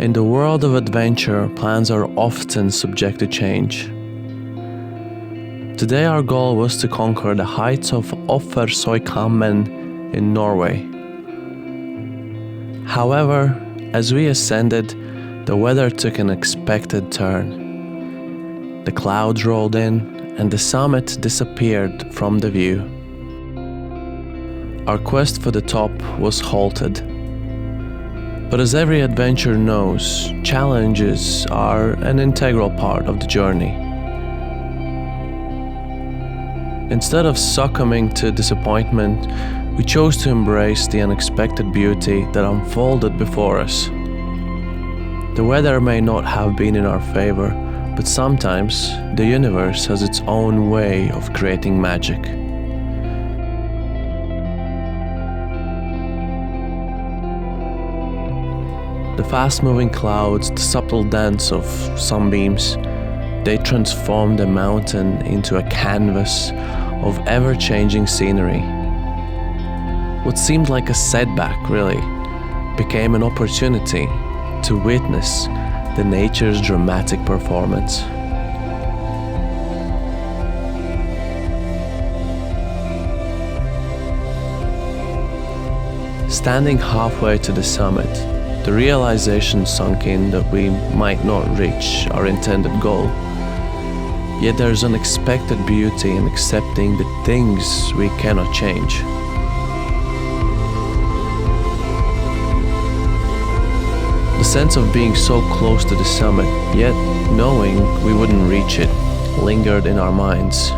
In the world of adventure, plans are often subject to change. Today our goal was to conquer the heights of Offersøykammen in Norway. However, as we ascended, the weather took an unexpected turn. The clouds rolled in and the summit disappeared from the view. Our quest for the top was halted. But as every adventurer knows, challenges are an integral part of the journey. Instead of succumbing to disappointment, we chose to embrace the unexpected beauty that unfolded before us. The weather may not have been in our favor, but sometimes the universe has its own way of creating magic. The fast-moving clouds, the subtle dance of sunbeams, they transformed the mountain into a canvas of ever-changing scenery. What seemed like a setback, really, became an opportunity to witness the nature's dramatic performance. Standing halfway to the summit, the realization sunk in that we might not reach our intended goal. Yet there's unexpected beauty in accepting the things we cannot change. The sense of being so close to the summit, yet knowing we wouldn't reach it, lingered in our minds.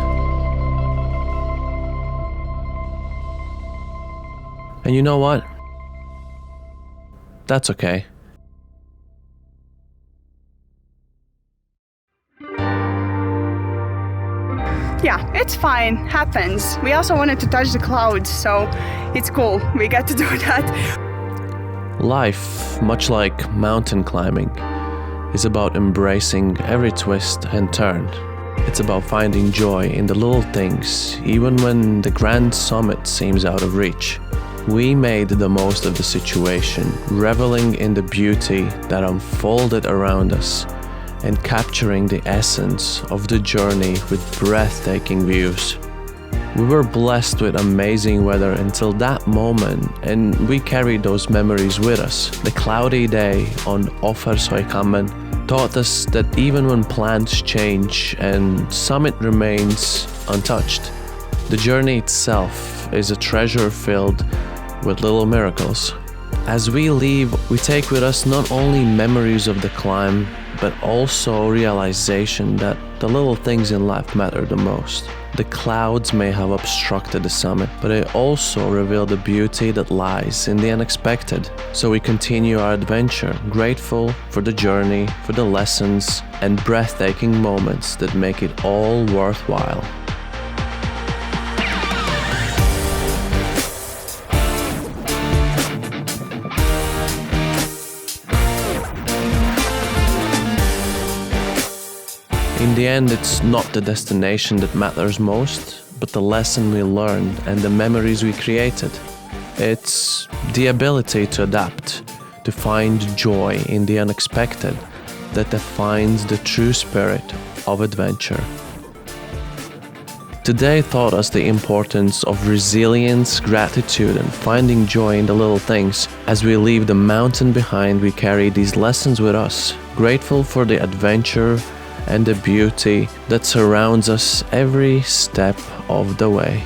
And you know what? That's okay. Yeah, it's fine, happens. We also wanted to touch the clouds, so it's cool, we got to do that. Life, much like mountain climbing, is about embracing every twist and turn. It's about finding joy in the little things, even when the grand summit seems out of reach. We made the most of the situation, reveling in the beauty that unfolded around us and capturing the essence of the journey with breathtaking views. We were blessed with amazing weather until that moment, and we carried those memories with us. The cloudy day on Offersøykammen taught us that even when plans change and summit remains untouched, the journey itself is a treasure filled with little miracles. As we leave, we take with us not only memories of the climb, but also realization that the little things in life matter the most. The clouds may have obstructed the summit, but they also reveal the beauty that lies in the unexpected. So we continue our adventure, grateful for the journey, for the lessons, and breathtaking moments that make it all worthwhile. In the end, it's not the destination that matters most, but the lesson we learned and the memories we created. It's the ability to adapt, to find joy in the unexpected that defines the true spirit of adventure. Today taught us the importance of resilience, gratitude, and finding joy in the little things. As we leave the mountain behind, we carry these lessons with us, grateful for the adventure and the beauty that surrounds us every step of the way.